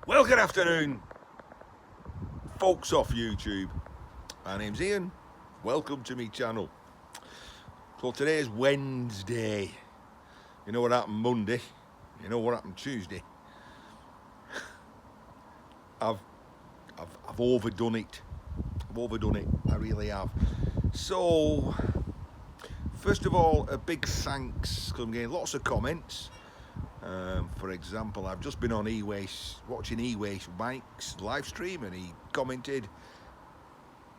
Well, good afternoon, folks off YouTube. My name's Ian. Welcome to me channel. So today is Wednesday. You know what happened Monday? You know what happened Tuesday? I've overdone it. I've overdone it. I really have. So, first of all, a big thanks because I'm getting lots of comments. For example, I've just been on watching E-Waste Mike's live stream, and he commented,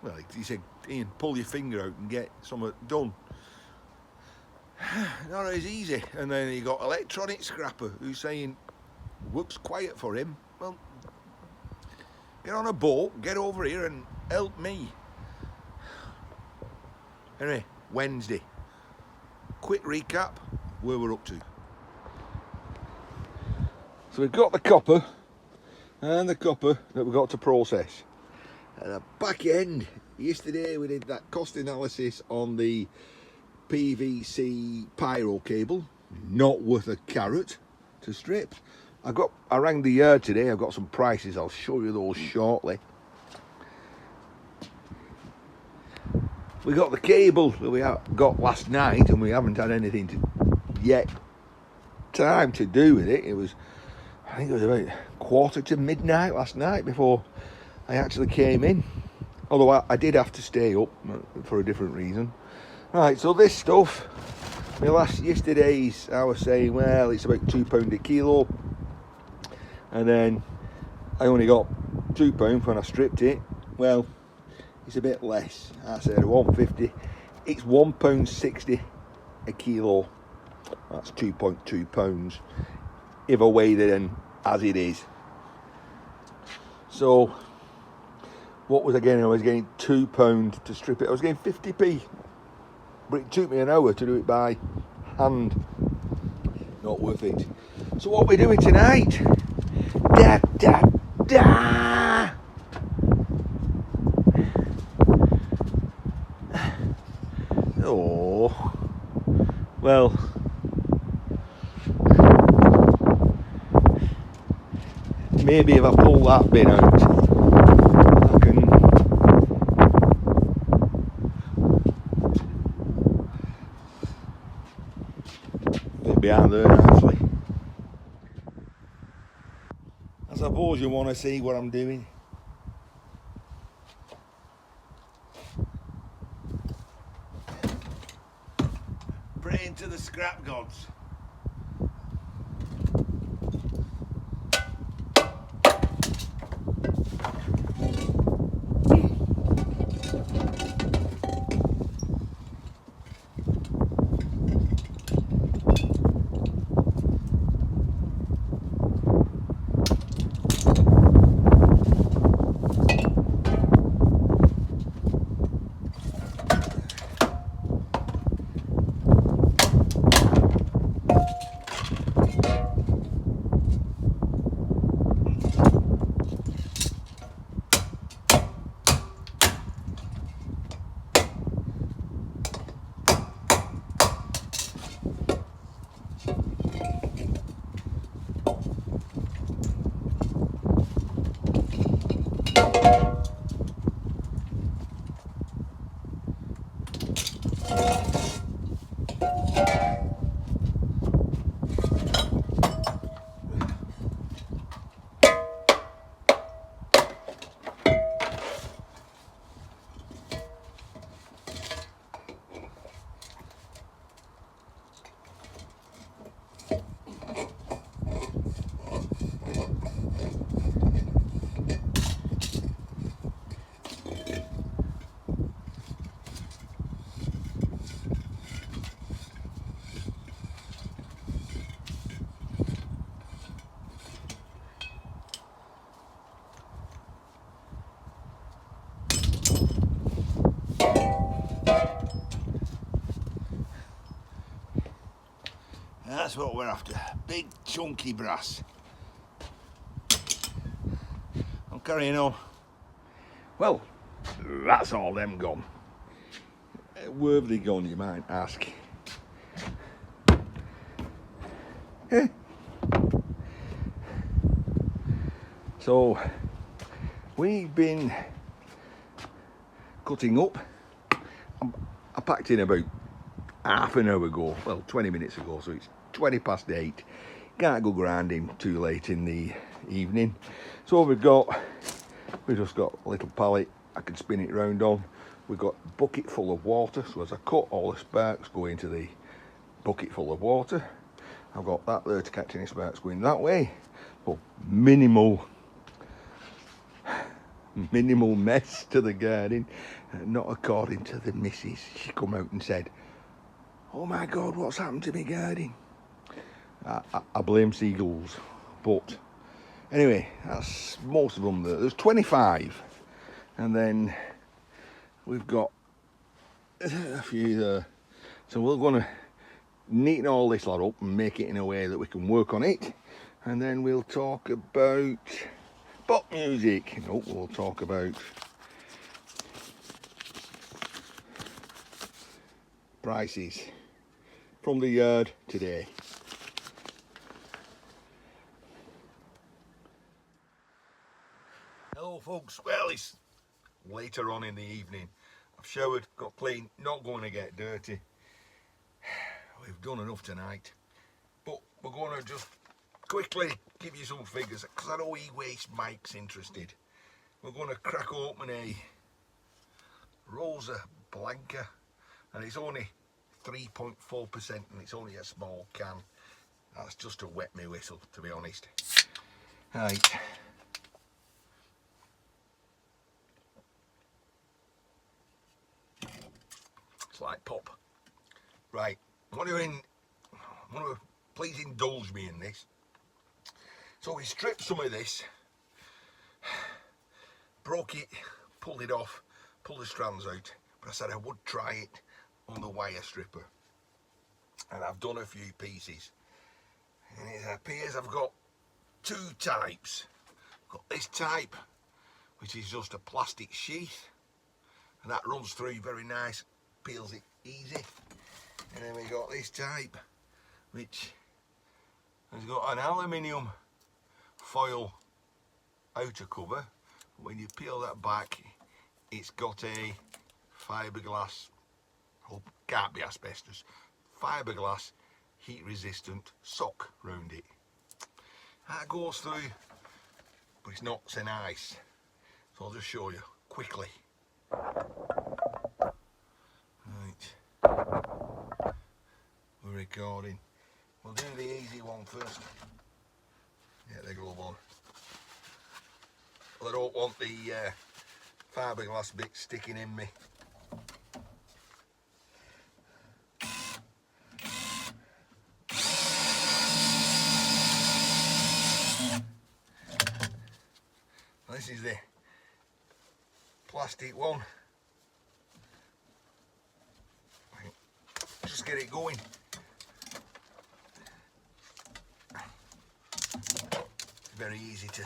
well, he said, Ian, pull your finger out and get something done. Not as easy. And then he got Electronic Scrapper, who's saying, works quiet for him. Well, get on a boat, get over here and help me. Anyway, Wednesday. Quick recap where we're up to. So we've got the copper and the copper that we've got to process. At the back end, yesterday we did that cost analysis on the PVC pyro cable, not worth a carrot to strip. I rang the yard today, I've got some prices, I'll show you those shortly. We got the cable that we got last night, and we haven't had anything time to do with it. I think it was about 1:45 last night before I actually came in. Although I did have to stay up for a different reason. Right, so this stuff, yesterday's I was saying, well, it's about £2 a kilo. And then I only got £2 when I stripped it. Well, it's a bit less. I said 150. It's £1.60 a kilo. That's 2.2 pounds. If I weighed it in as it is. So what was I getting? I was getting £2 to strip it. I was getting 50p, but it took me an hour to do it by hand. Not worth it. So what are we doing tonight? Da da da. Oh, well. Maybe if I pull that bit out, I can get behind there nicely. I suppose you want to see what I'm doing. Praying to the scrap gods. That's what we're after. Big chunky brass. I'm carrying on. Well, that's all them gone. Where have they gone, you might ask? So we've been cutting up. I packed in about half an hour ago, well 20 minutes ago, so it's 20 past 8. Can't go grinding too late in the evening. So we've just got a little pallet I can spin it round on. We've got a bucket full of water, so as I cut, all the sparks go into the bucket full of water. I've got that there to catch any sparks going that way. So minimal mess to the garden, not according to the missus. She come out and said, "Oh my God, what's happened to my garden?" I blame seagulls, but anyway, that's most of them there. There's 25, and then we've got a few there. So we're going to neaten all this lot up and make it in a way that we can work on it, and then we'll talk about pop music. No, we'll talk about prices from the yard today. Hello folks, well it's later on in the evening. I've showered, got clean, not going to get dirty. We've done enough tonight, but we're going to just quickly give you some figures because I know e-waste Mike's interested. We're going to crack open a Rosa Blanca, and it's only 3.4% and it's only a small can. That's just to wet me whistle, to be honest. Right. It's like pop. Right, please indulge me in this. So we stripped some of this, broke it, pulled it off, pulled the strands out, but I said I would try it on the wire stripper. And I've done a few pieces. And it appears I've got two types. I've got this type, which is just a plastic sheath, and that runs through very nice, peels it easy. And then we got this type, which has got an aluminium foil outer cover. When you peel that back, it's got a fiberglass, hope can't be asbestos, fiberglass heat resistant sock round it. That goes through, but it's not so nice. So I'll just show you quickly. Right, we're recording. We'll do the easy one first. Get the glove on. Well, I don't want the fiberglass bit sticking in me. This is the plastic one. Just get it going. It's very easy to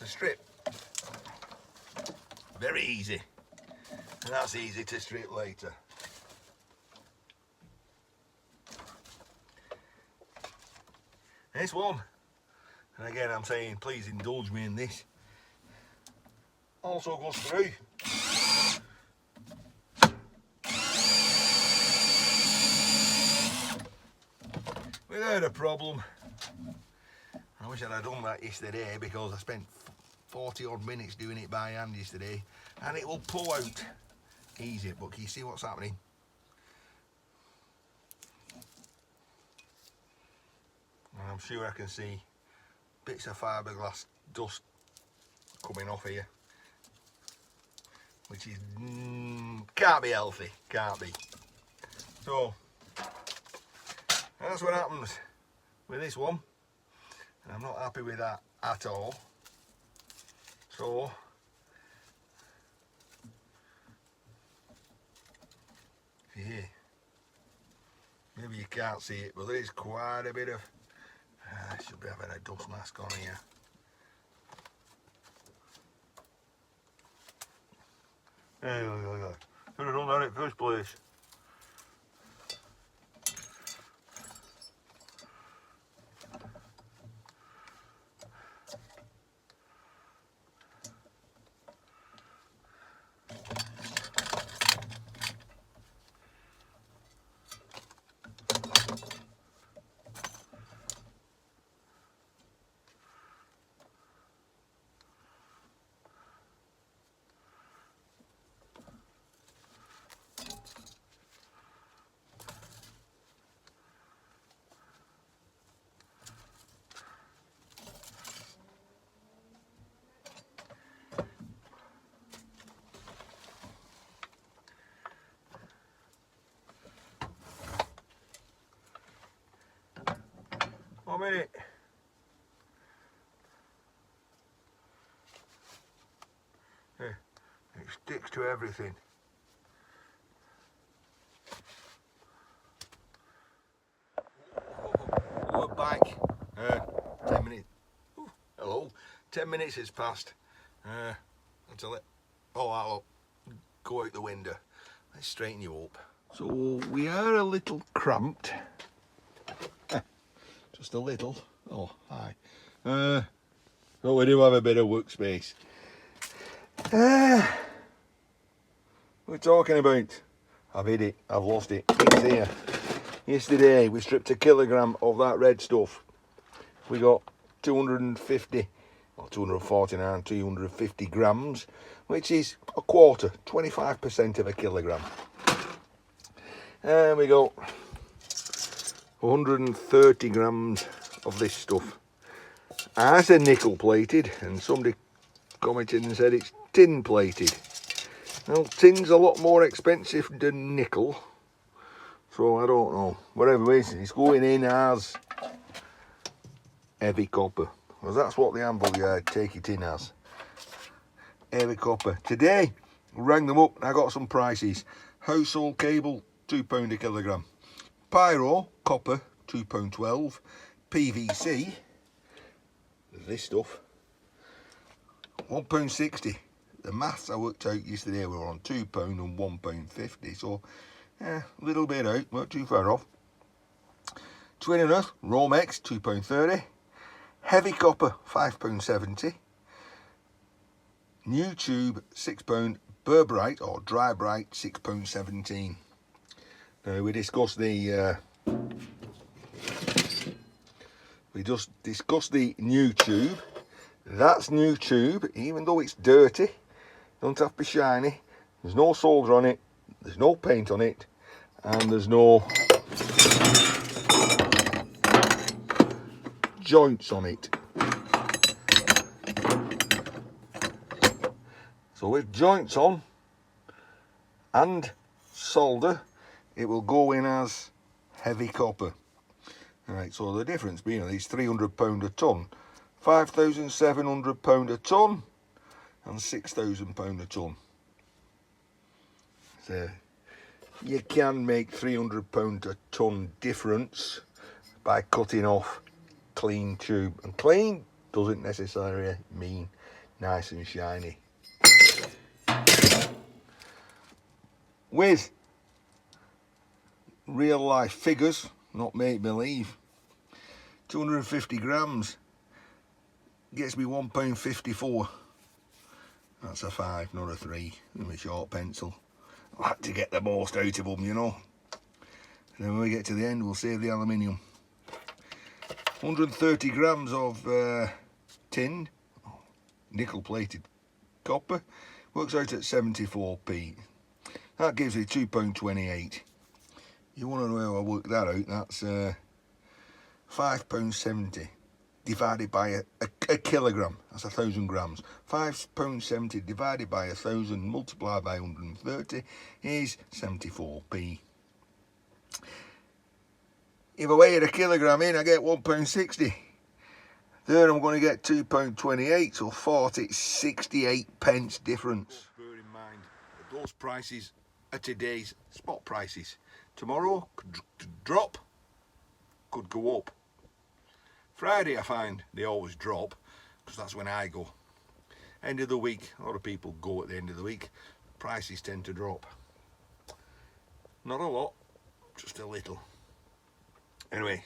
strip. Very easy. And that's easy to strip later. This one, and again I'm saying please indulge me in this, also goes through. Without a problem. I wish I'd have done that yesterday because I spent 40 odd minutes doing it by hand yesterday, and it will pull out easy, but can you see what's happening? And I'm sure I can see bits of fiberglass dust coming off here, which is can't be healthy, can't be. So that's what happens with this one, and I'm not happy with that at all. So yeah, maybe you can't see it, but there is quite a bit of I should be having a dust mask on here. Yeah. Should have done that in the first place. minute. Yeah, it sticks to everything. We're back. 10 minutes. Ooh, hello. 10 minutes has passed. Until it. Oh, I'll go out the window. Let's straighten you up. So we are a little cramped. Just a little. Oh, hi. But we do have a bit of workspace. We're talking about. I've hid it. I've lost it. It's here. Yesterday we stripped a kilogram of that red stuff. We got 250, or 249, 250 grams, which is a quarter, 25% of a kilogram. And we got 130 grams of this stuff. I said nickel plated, and somebody commented and said it's tin plated. Well, tin's a lot more expensive than nickel, so I don't know. Whatever it is, it's going in as heavy copper, because that's what the anvil yard take it in as. Heavy copper. Today, rang them up and I got some prices. Household cable, £2 a kilogram. Pyro, copper, £2.12. PVC, this stuff, £1.60. The maths I worked out yesterday were on £2 and £1.50, so a little bit out, not too far off. Twin and earth, Romex, £2.30. Heavy copper, £5.70. New tube, £6. Burr Bright or Dry Bright, £6.17. Now we discussed the new tube. That's new tube, even though it's dirty. Don't have to be shiny. There's no solder on it. There's no paint on it, and there's no joints on it. So with joints on and solder, it will go in as heavy copper. Right, so the difference being is £300 a tonne, £5,700 a tonne, and £6,000 a tonne. So you can make £300 a tonne difference by cutting off clean tube, and clean doesn't necessarily mean nice and shiny. With real life figures, not make believe, 250 grams gets me £1.54. That's a 5, not a 3, with my short pencil. I like to get the most out of them, you know. And then when we get to the end, we'll save the aluminium. 130 grams of tin, nickel plated copper, works out at 74p. That gives me £2.28. You want to know how I work that out? That's £5.70 divided by a kilogram. That's 1,000 grams. £5.70 divided by 1,000 multiplied by 130 is 74p. If I weigh a kilogram in, I get £1.60. There I'm going to get £2.28, so 68 pence difference. Bear in mind that those prices are today's spot prices. Tomorrow could drop, could go up. Friday I find they always drop, because that's when I go. End of the week, a lot of people go at the end of the week. Prices tend to drop. Not a lot, just a little. Anyway,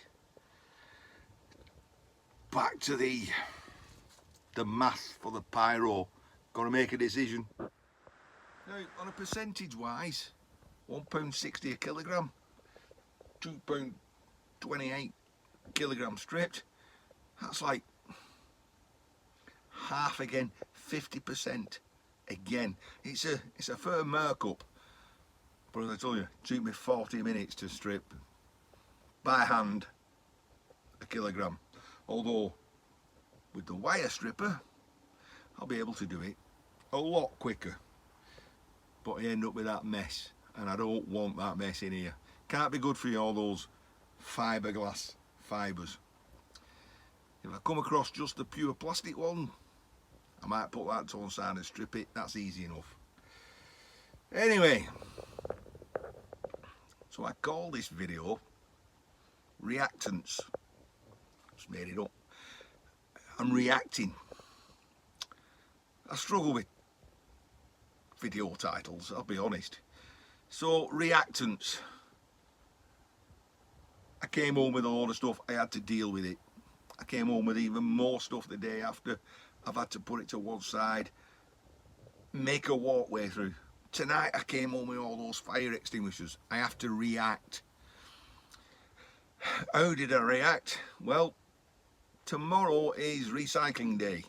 back to the math for the pyro. Got to make a decision. Now, on a percentage wise, £1.60 a kilogram, £2.28 kilogram stripped. That's like half again, 50% again. It's a fair markup, but as I told you, it took me 40 minutes to strip by hand a kilogram. Although with the wire stripper, I'll be able to do it a lot quicker. But I end up with that mess, and I don't want that mess in here. Can't be good for you, all those fiberglass fibres. come across just the pure plastic one, I might put that to one side and strip it. That's easy enough. Anyway, so I call this video Reactance. Just made it up. I'm reacting. I struggle with video titles, I'll be honest. So, Reactance. I came home with a lot of stuff, I had to deal with it. I came home with even more stuff the day after. I've had to put it to one side, make a walkway through. Tonight I came home with all those fire extinguishers. I have to react. How did I react? Well, tomorrow is recycling day,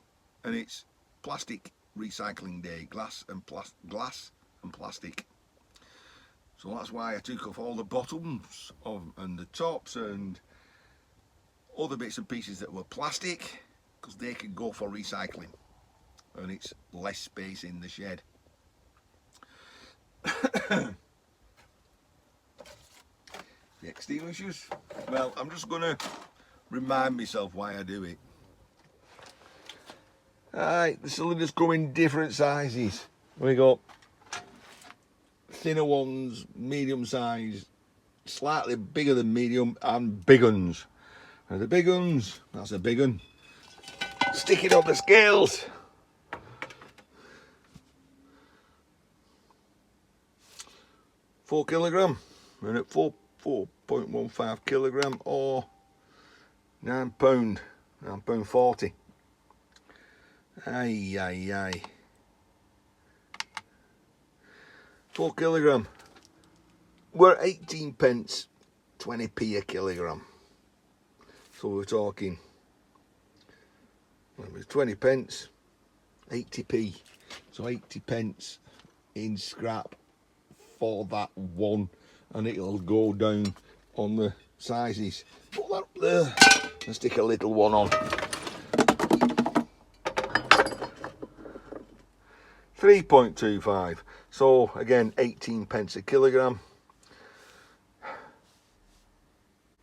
and it's plastic recycling day, glass and plastic. So that's why I took off all the bottoms and the tops and other bits and pieces that were plastic, because they can go for recycling and it's less space in the shed. The extinguishers, well, I'm just going to remind myself why I do it. Alright, the cylinders come in different sizes. We got thinner ones, medium size, slightly bigger than medium, and big uns. And the big uns, that's a big un. Stick it on the scales. £4kg, and at 4.15 kilogram, or £9, £9.40. Aye. 4kg. We're 18 pence, 20p a kilogram. So we're talking, well, it was 20 pence, 80p. So 80 pence in scrap for that one, and it'll go down on the sizes. Put that up there and stick a little one on. 3.25. So again, 18 pence a kilogram.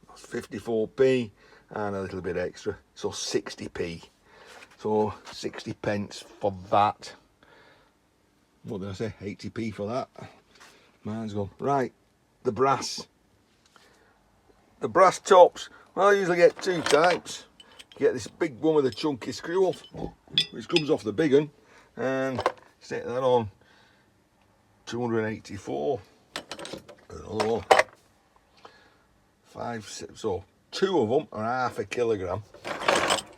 That's 54p and a little bit extra. So 60p. So 60 pence for that. What did I say? 80p for that. Mine's gone. Right, the brass. The brass tops. Well, I usually get two types. You get this big one with a chunky screw off, which comes off the big one, and stick that on. 284. Another one. 5, 6. So two of them are half a kilogram.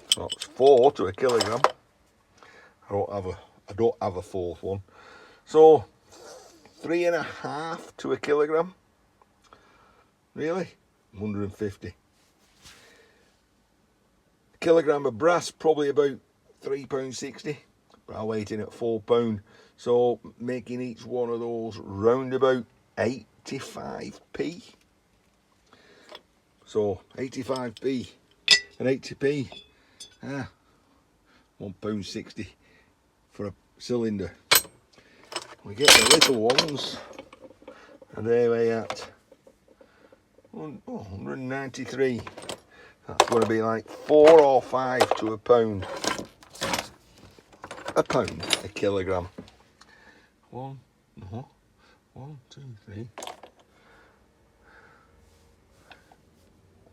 So it's 4 to a kilogram. I don't have a fourth one. So 3.5 to a kilogram. Really? 150. A kilogram of brass, probably about £3.60. But I'm waiting at £4. So making each one of those round about 85p. So 85p and 80p. £1.60 for a cylinder. We get the little ones, and there we at 193. That's going to be like 4 or 5 to a pound. A pound, a kilogram. 1, 2, 3.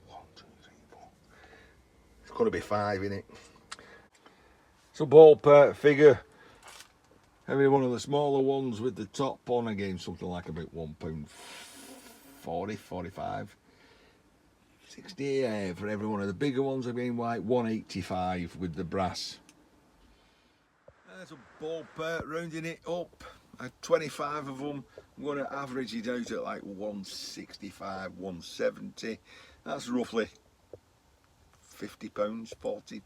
1, 2, 3, 4. It's going to be 5 in it. So ballpark figure. Every one of the smaller ones with the top on, again, something like about £1.40, 45, 60. For every one of the bigger ones, again, like 185 with the brass. There's a ballpark, rounding it up. I had 25 of them. I'm going to average it out at like 165, 170. That's roughly £50, 40,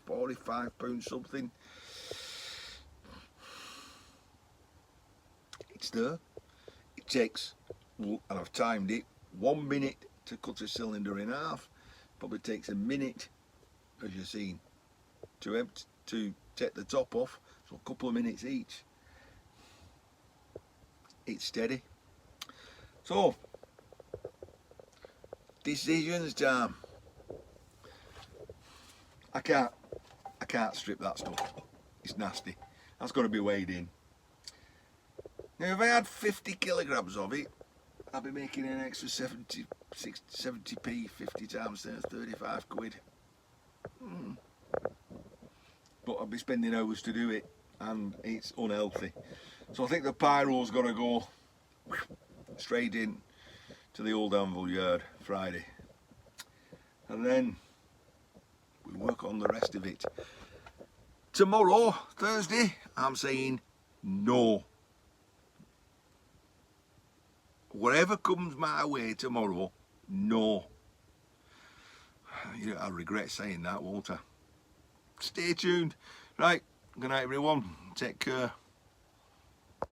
£45 something. It's there. It takes, and I've timed it, 1 minute to cut a cylinder in half. Probably takes a minute, as you've seen, to take the top off. So a couple of minutes each. It's steady. So, decisions time. I can't strip that stuff. It's nasty. That's got to be weighed in. Now if I had 50 kilograms of it, I'd be making an extra 70p, 50 times 35 quid. But I'd be spending hours to do it, and it's unhealthy. So I think the pyro's got to go straight in to the old anvil yard Friday, and then we work on the rest of it. Tomorrow, Thursday, I'm saying no. Whatever comes my way tomorrow, no. I'll regret saying that, won't I? Stay tuned. Right, good night everyone. Take care.